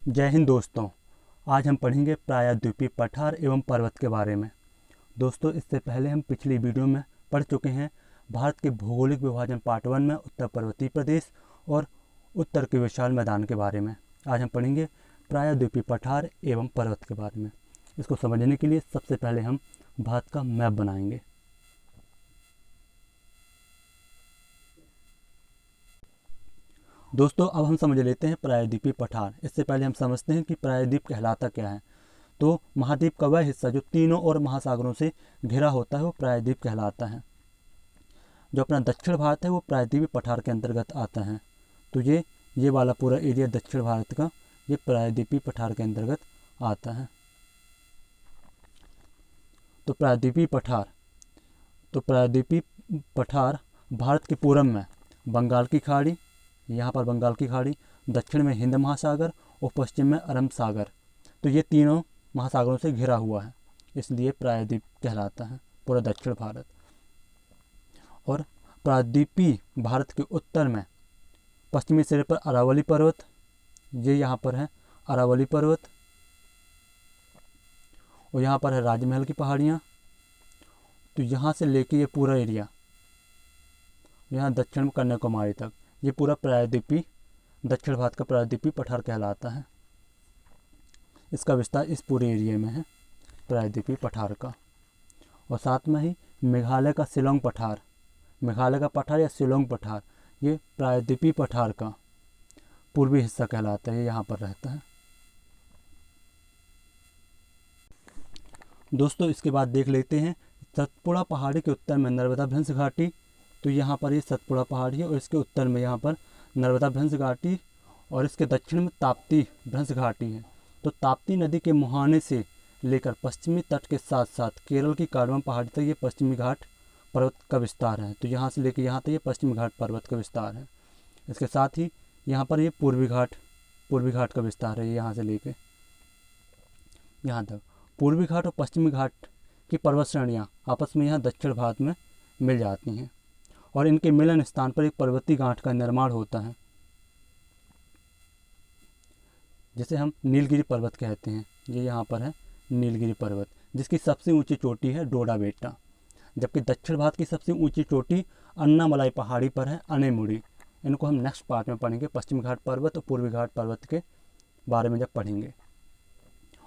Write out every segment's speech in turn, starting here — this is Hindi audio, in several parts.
जय हिंद दोस्तों। आज हम पढ़ेंगे प्रायद्वीपीय पठार एवं पर्वत के बारे में। दोस्तों, इससे पहले हम पिछली वीडियो में पढ़ चुके हैं भारत के भौगोलिक विभाजन पार्ट 1 में उत्तर पर्वतीय प्रदेश और उत्तर के विशाल मैदान के बारे में। आज हम पढ़ेंगे प्रायद्वीपीय पठार एवं पर्वत के बारे में। इसको समझने के लिए सबसे पहले हम भारत का मैप बनाएंगे। दोस्तों, अब हम समझ लेते हैं प्रायद्वीपीय पठार। इससे पहले हम समझते हैं कि प्रायद्वीप कहलाता क्या है। तो महाद्वीप का वह हिस्सा जो तीनों और महासागरों से घिरा होता है वो प्रायद्वीप कहलाता है। जो अपना दक्षिण भारत है वो प्रायद्वीपीय पठार के अंतर्गत आता है। तो ये वाला पूरा एरिया दक्षिण भारत का ये प्रायद्वीपीय पठार के अंतर्गत आता है। तो प्रायद्वीपीय पठार भारत के पूरब में बंगाल की खाड़ी, यहाँ पर बंगाल की खाड़ी, दक्षिण में हिंद महासागर और पश्चिम में अरब सागर। तो ये तीनों महासागरों से घिरा हुआ है, इसलिए प्रायद्वीप कहलाता है पूरा दक्षिण भारत। और प्रायद्वीपीय भारत के उत्तर में पश्चिमी सिरे पर अरावली पर्वत, ये यहाँ पर है अरावली पर्वत, और यहाँ पर है राजमहल की पहाड़ियाँ। तो यहाँ से लेके ये पूरा एरिया यहाँ दक्षिण में कन्याकुमारी तक ये पूरा प्रायद्वीपीय दक्षिण भारत का प्रायद्वीपीय पठार कहलाता है। इसका विस्तार इस पूरे एरिया में है प्रायद्वीपीय पठार का। और साथ में ही मेघालय का शिलोंग पठार, मेघालय का पठार या शिलोंग पठार, ये प्रायद्वीपीय पठार का पूर्वी हिस्सा कहलाता है, ये यहाँ पर रहता है। दोस्तों, इसके बाद देख लेते हैं सतपुड़ा पहाड़ी के उत्तर में नर्मदा भ्रंश घाटी। तो यहाँ पर ये सतपुड़ा पहाड़ी है और इसके उत्तर में यहाँ पर नर्मदा भ्रंश घाटी और इसके दक्षिण में ताप्ती भ्रंश घाटी है। तो ताप्ती नदी के मुहाने से लेकर पश्चिमी तट के साथ साथ केरल की कार्डमम पहाड़ी तक ये पश्चिमी घाट पर्वत का विस्तार है। तो यहाँ से लेकर यहाँ तक ये पश्चिमी घाट पर्वत का विस्तार है। इसके साथ ही यहाँ पर ये पूर्वी घाट का विस्तार है। यहाँ से लेकर यहाँ तक पूर्वी घाट और पश्चिमी घाट की पर्वत श्रेणियाँ आपस में यहाँ दक्षिण भारत में मिल जाती हैं और इनके मिलन स्थान पर एक पर्वतीय गांठ का निर्माण होता है, जिसे हम नीलगिरी पर्वत कहते हैं। ये यहाँ पर है नीलगिरी पर्वत, जिसकी सबसे ऊंची चोटी है डोडा बेट्टा, जबकि दक्षिण भारत की सबसे ऊंची चोटी अन्नामलाई पहाड़ी पर है अनेमुड़ी। इनको हम नेक्स्ट पार्ट में पढ़ेंगे, पश्चिमी घाट पर्वत और पूर्वी घाट पर्वत के बारे में जब पढ़ेंगे।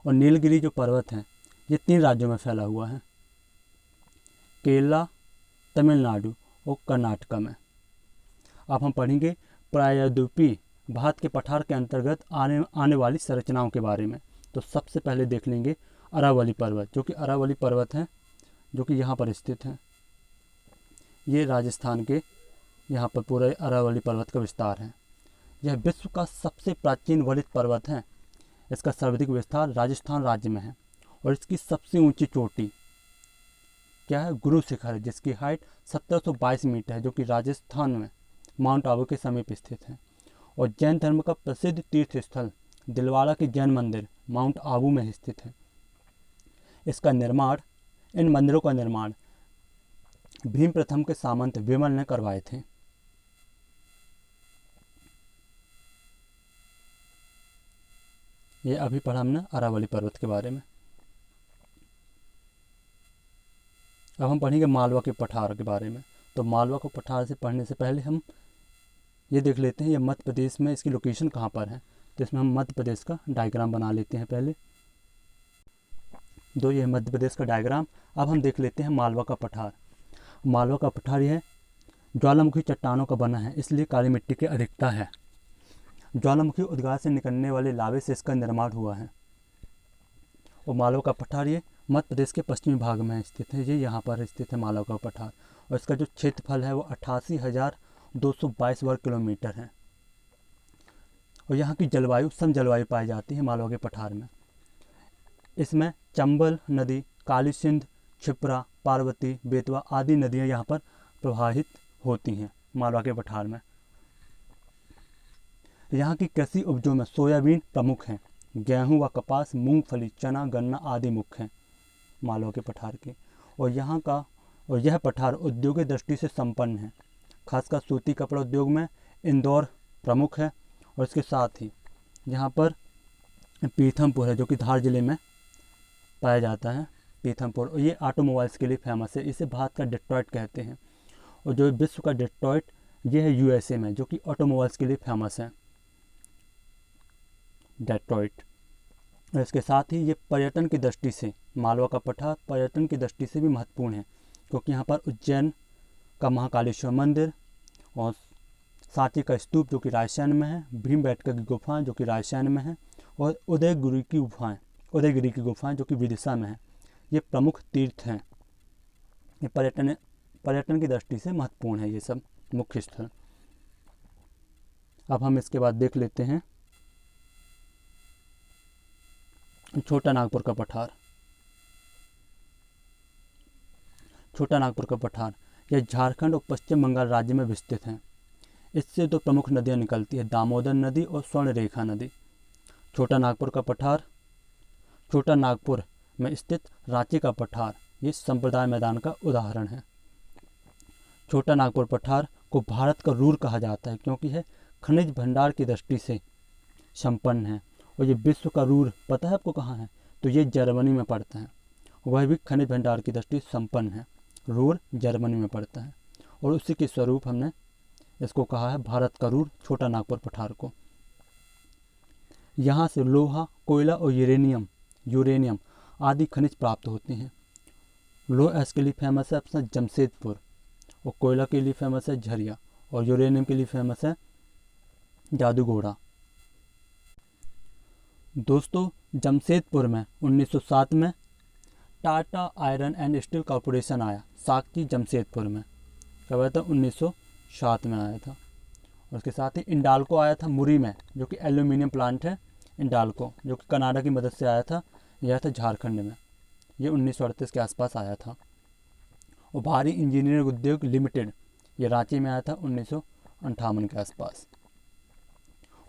और नीलगिरी जो पर्वत है ये 3 राज्यों में फैला हुआ है, केरला, तमिलनाडु और कर्नाटक में। अब हम पढ़ेंगे प्रायद्वीपीय भारत के पठार के अंतर्गत आने वाली संरचनाओं के बारे में। तो सबसे पहले देख लेंगे अरावली पर्वत, जो कि अरावली पर्वत है, जो कि यहाँ पर स्थित है। ये राजस्थान के यहाँ पर पूरे अरावली पर्वत का विस्तार है। यह विश्व का सबसे प्राचीन वलित पर्वत है। इसका सर्वाधिक विस्तार राजस्थान राज्य में है और इसकी सबसे ऊंची चोटी क्या है, गुरु शिखर है, जिसकी हाइट 1722 मीटर है, जो कि राजस्थान में माउंट आबू के समीप स्थित है। और जैन धर्म का प्रसिद्ध तीर्थ स्थल दिलवाड़ा के जैन मंदिर माउंट आबू में स्थित है। इन मंदिरों का निर्माण भीम प्रथम के सामंत विमल ने करवाए थे। ये अभी पढ़ा हमने अरावली पर्वत के बारे में। अब हम पढ़ेंगे मालवा के पठार के बारे में। तो मालवा को पठार से पढ़ने से पहले हम ये देख लेते हैं ये मध्य प्रदेश में इसकी लोकेशन कहाँ पर है। तो इसमें हम मध्य प्रदेश का डायग्राम बना लेते हैं पहले। ये मध्य प्रदेश का डायग्राम। अब हम देख लेते हैं मालवा का पठार। मालवा का पठार यह ज्वालामुखी चट्टानों का बना है, इसलिए काली मिट्टी की अधिकता है। ज्वालामुखी उद्गार से निकलने वाले लावे से इसका निर्माण हुआ है। और मालवा का पठार ये मध्य प्रदेश के पश्चिमी भाग में स्थित है। ये यहाँ पर स्थित है मालवा का पठार। और इसका जो क्षेत्रफल है वो 88,222 वर्ग किलोमीटर है। और यहाँ की जलवायु सम जलवायु पाई जाती है मालवा के पठार में। इसमें चंबल नदी, काली सिंध, क्षिप्रा, पार्वती, बेतवा आदि नदियाँ यहाँ पर प्रवाहित होती हैं मालवा के पठार में। यहाँ की कृषि उपजों में सोयाबीन प्रमुख हैं, गेहूं व कपास, मूंगफली, चना, गन्ना आदि मुख्य हैं मालवा के पठार के। और यह पठार औद्योगिक दृष्टि से संपन्न है। खासकर सूती कपड़ा उद्योग में इंदौर प्रमुख है। और इसके साथ ही यहाँ पर पीथमपुर है जो कि धार जिले में पाया जाता है, पीथमपुर। और ये ऑटोमोबाइल्स के लिए फेमस है, इसे भारत का डेट्रॉयट कहते हैं। और जो विश्व का डेट्रॉयट ये है यूएसए में, जो कि ऑटोमोबाइल्स के लिए फेमस है, डेट्रॉयट। और इसके साथ ही ये पर्यटन की दृष्टि से, मालवा का पठार पर्यटन की दृष्टि से भी महत्वपूर्ण है, क्योंकि यहाँ पर उज्जैन का महाकालेश्वर मंदिर और सांची का स्तूप जो कि राजस्थान में है, भीमबेटका की गुफाएं जो कि राजस्थान में है, और उदयगिरी की गुफाएं जो कि विदिशा में है, ये प्रमुख तीर्थ हैं। ये पर्यटन की दृष्टि से महत्वपूर्ण है ये सब मुख्य स्थल। अब हम इसके बाद देख लेते हैं छोटा नागपुर का पठार। छोटा नागपुर का पठार यह झारखंड और पश्चिम बंगाल राज्य में विस्तृत है। इससे दो प्रमुख नदियां निकलती है, दामोदर नदी और स्वर्णरेखा नदी। छोटा नागपुर का पठार, छोटा नागपुर में स्थित रांची का पठार, ये संप्रदाय मैदान का उदाहरण है। छोटा नागपुर पठार को भारत का रूर कहा जाता है, क्योंकि यह खनिज भंडार की दृष्टि से संपन्न है। और ये विश्व का रूर पता है आपको कहाँ है? तो ये जर्मनी में पड़ता है, वह भी खनिज भंडार की दृष्टि से संपन्न है। रूर जर्मनी में पड़ता है, और उसी के स्वरूप हमने इसको कहा है भारत का रूर, छोटा नागपुर पठार को। यहाँ से लोहा, कोयला और यूरेनियम आदि खनिज प्राप्त होते हैं। लोहा इसके लिए फेमस है अपना जमशेदपुर, और कोयला के लिए फेमस है झरिया, और यूरेनियम के लिए फेमस है जादूगोड़ा। दोस्तों, जमशेदपुर में 1907 में Tata iron and steel corporation आया, साक्षी जमशेदपुर में। कब आया था? 1907 में आया था। और उसके साथ ही इंडाल्को आया था मुरी में, जो कि एल्यूमिनियम प्लांट है इंडाल्को, जो कि कनाडा की मदद से आया था। यह था झारखंड में, ये 1938 के आसपास आया था। और भारी इंजीनियरिंग उद्योग लिमिटेड, ये रांची में आया था 1958 के आसपास।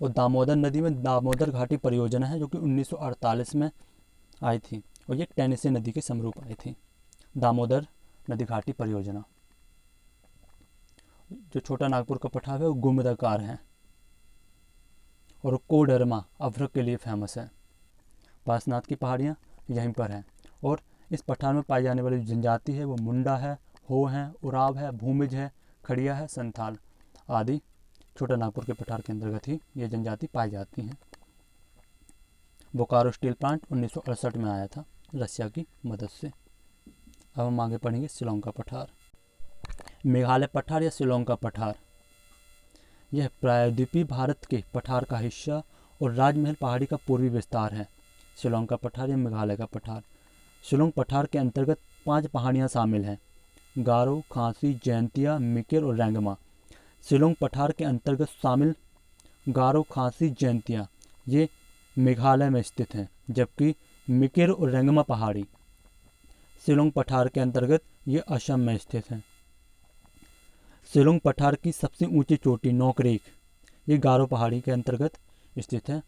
और दामोदर नदी में दामोदर घाटी परियोजना है, जो कि 1948 में आई थी, और ये टेनेसी नदी के समरूप आई थी, दामोदर नदी घाटी परियोजना। जो छोटा नागपुर का पठार है वो गुंबदाकार है, और कोडरमा अभ्रक के लिए फेमस है। पासनाथ की पहाड़ियाँ यहीं पर हैं। और इस पठार में पाई जाने वाली जनजाति है वो मुंडा है, हो है, उराव है, भूमिज है, खड़िया है, संथाल आदि छोटा नागपुर के पठार के अंतर्गत ही ये जनजाति पाई जाती हैं। बोकारो स्टील प्लांट 1968 में आया था रशिया की मदद से। अब हम आगे पढ़ेंगे शिलोंग का पठार। मेघालय पठार या शिलोंग का पठार, यह प्रायद्वीपीय भारत के पठार का हिस्सा और राजमहल पहाड़ी का पूर्वी विस्तार है। शिलोंग का पठार या मेघालय का पठार। शिलोंग पठार के अंतर्गत 5 पहाड़ियाँ शामिल हैं, गारो, खासी, जैंतिया, मिकिर और रेंगमा। शिलोंग पठार के अंतर्गत शामिल गारो, खासी, जैंतिया ये मेघालय में स्थित हैं, जबकि मिकिर और रेंगमा पहाड़ी शिलोंग पठार के अंतर्गत ये असम में स्थित हैं। शिलोंग पठार की सबसे ऊंची चोटी नोकरेक, ये गारो पहाड़ी के अंतर्गत स्थित है।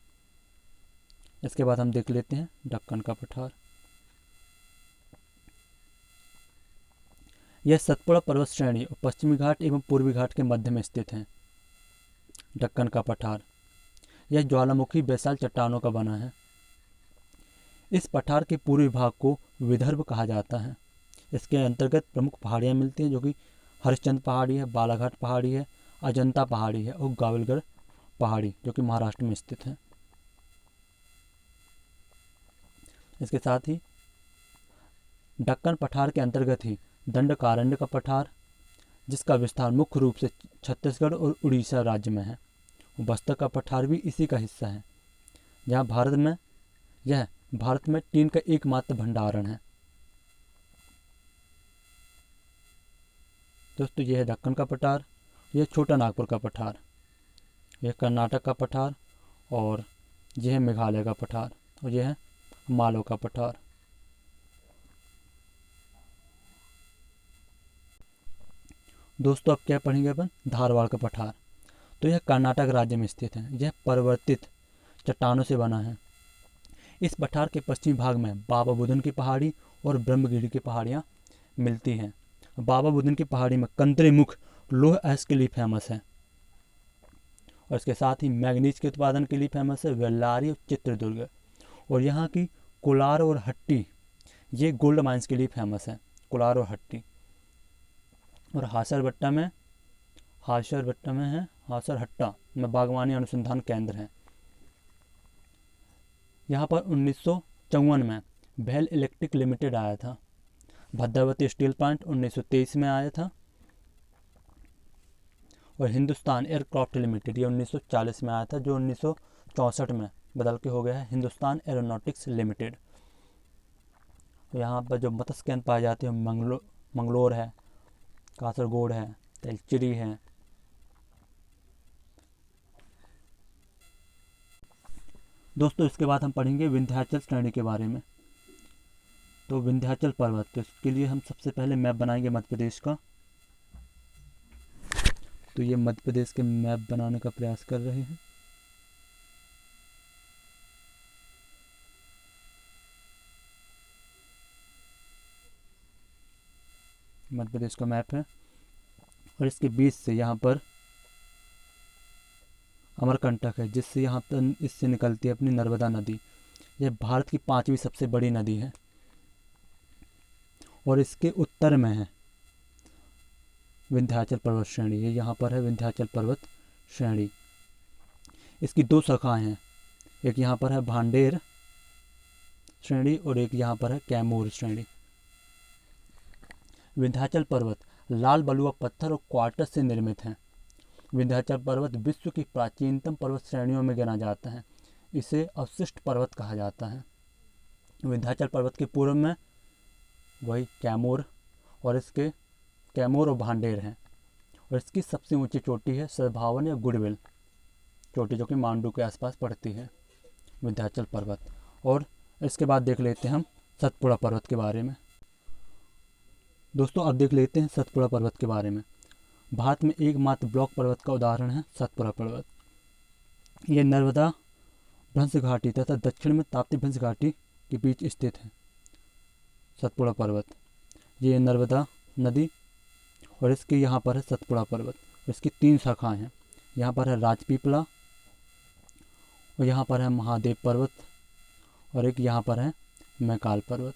इसके बाद हम देख लेते हैं दक्कन का पठार। यह सतपुड़ा पर्वत श्रेणी और पश्चिमी घाट एवं पूर्वी घाट के मध्य में स्थित है। दक्कन का पठार, यह ज्वालामुखी बेसाल्ट चट्टानों का बना है। इस पठार के पूर्वी भाग को विदर्भ कहा जाता है। इसके अंतर्गत प्रमुख पहाड़ियाँ मिलती हैं, जो कि हरिश्चंद्र पहाड़ी है, बालाघाट पहाड़ी है, अजंता पहाड़ी है और गावलगढ़ पहाड़ी, जो कि महाराष्ट्र में स्थित है। इसके साथ ही दक्कन पठार के अंतर्गत ही दंडकारण्य का पठार, जिसका विस्तार मुख्य रूप से छत्तीसगढ़ और उड़ीसा राज्य में है। बस्तर का पठार भी इसी का हिस्सा है, जहाँ भारत में टीन का एकमात्र भंडारण है। दोस्तों, यह है दक्कन का पठार, यह छोटा नागपुर का पठार, यह कर्नाटक का पठार, और यह है मेघालय का पठार, और यह है मालवा का पठार। दोस्तों, अब क्या पढ़ेंगे अपन? धारवाड़ का पठार। तो यह कर्नाटक राज्य में स्थित है। यह परिवर्तित चट्टानों से बना है। इस पठार के पश्चिमी भाग में बाबा बुदन की पहाड़ी और ब्रह्मगिरी की पहाड़ियाँ मिलती हैं। बाबा बुदन की पहाड़ी में कंतरे मुख लोह अयस्क के लिए फेमस है, और इसके साथ ही मैग्नीज के उत्पादन के लिए फेमस है बेल्लारी और चित्रदुर्ग। और यहाँ की कोलार और हट्टी ये गोल्ड माइंस के लिए फेमस है, कोलार और हट्टी। और हासरभट्टा में है हासरहट्टा में बागवानी अनुसंधान केंद्र है। यहाँ पर 1954 में भेल इलेक्ट्रिक लिमिटेड आया था। भद्रावती स्टील प्लांट 1923 में आया था। और हिंदुस्तान एयरक्राफ्ट लिमिटेड ये 1940 में आया था, जो 1964 में बदल के हो गया है हिंदुस्तान एरोनॉटिक्स लिमिटेड। यहाँ पर जो मत्स्य केंद्र पाए जाते हैं मंगलोर है, कासरगोड है, तेलचिरी है। दोस्तों इसके बाद हम पढ़ेंगे विंध्याचल श्रेणी के बारे में। तो विंध्याचल पर्वत, तो इसके लिए हम सबसे पहले मैप बनाएंगे मध्य प्रदेश का। तो ये मध्य प्रदेश के मैप बनाने का प्रयास कर रहे हैं। मध्य प्रदेश का मैप है और इसके बीच से यहाँ पर अमरकंटक है, जिससे यहाँ पर इससे निकलती है अपनी नर्मदा नदी। यह भारत की 5वीं सबसे बड़ी नदी है और इसके उत्तर में है विंध्याचल पर्वत श्रेणी। ये यहाँ पर है विंध्याचल पर्वत श्रेणी। इसकी 2 शाखाएं हैं, एक यहाँ पर है भांडेर श्रेणी और एक यहाँ पर है कैमूर श्रेणी। विंध्याचल पर्वत लाल बलुआ पत्थर और क्वार्टज से निर्मित है। विंध्याचल पर्वत विश्व की प्राचीनतम पर्वत श्रेणियों में गिना जाता है। इसे अवशिष्ट पर्वत कहा जाता है। विंध्याचल पर्वत के पूर्व में वही कैमूर और भांडेर हैं। और इसकी सबसे ऊंची चोटी है सद्भावन या गुडविल चोटी, जो कि मांडू के आसपास पड़ती है विंध्याचल पर्वत। और इसके बाद देख लेते हैं हम सतपुड़ा पर्वत के बारे में। दोस्तों अब देख लेते हैं सतपुड़ा पर्वत के बारे में। भारत में एकमात्र ब्लॉक पर्वत का उदाहरण है सतपुड़ा पर्वत। यह नर्मदा भ्रंश घाटी तथा दक्षिण में ताप्ती भ्रंश घाटी के बीच स्थित है। सतपुड़ा पर्वत ये नर्मदा नदी और इसके यहाँ पर है सतपुड़ा पर्वत। इसकी 3 शाखाएं हैं। यहाँ पर है राजपीपला और यहाँ पर है महादेव पर्वत और एक यहाँ पर है मैकाल पर्वत।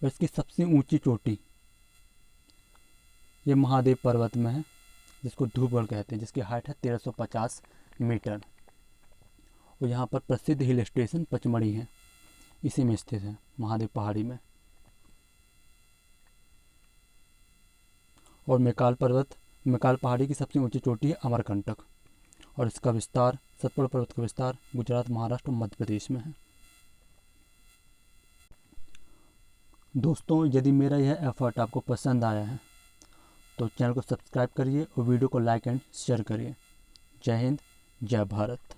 और इसकी सबसे ऊंची चोटी ये महादेव पर्वत में है, जिसको धूपगढ़ कहते हैं, जिसकी हाइट है 1350 मीटर। और यहाँ पर प्रसिद्ध हिल स्टेशन पचमढ़ी है, इसी में स्थित है महादेव पहाड़ी में। और मैकाल पहाड़ी की सबसे ऊंची चोटी है अमरकंटक और इसका विस्तार सतपुड़ा पर्वत का विस्तार गुजरात, महाराष्ट्र और मध्य प्रदेश में है। दोस्तों यदि मेरा यह एफर्ट आपको पसंद आया है तो चैनल को सब्सक्राइब करिए और वीडियो को लाइक एंड शेयर करिए। जय हिंद, जय भारत।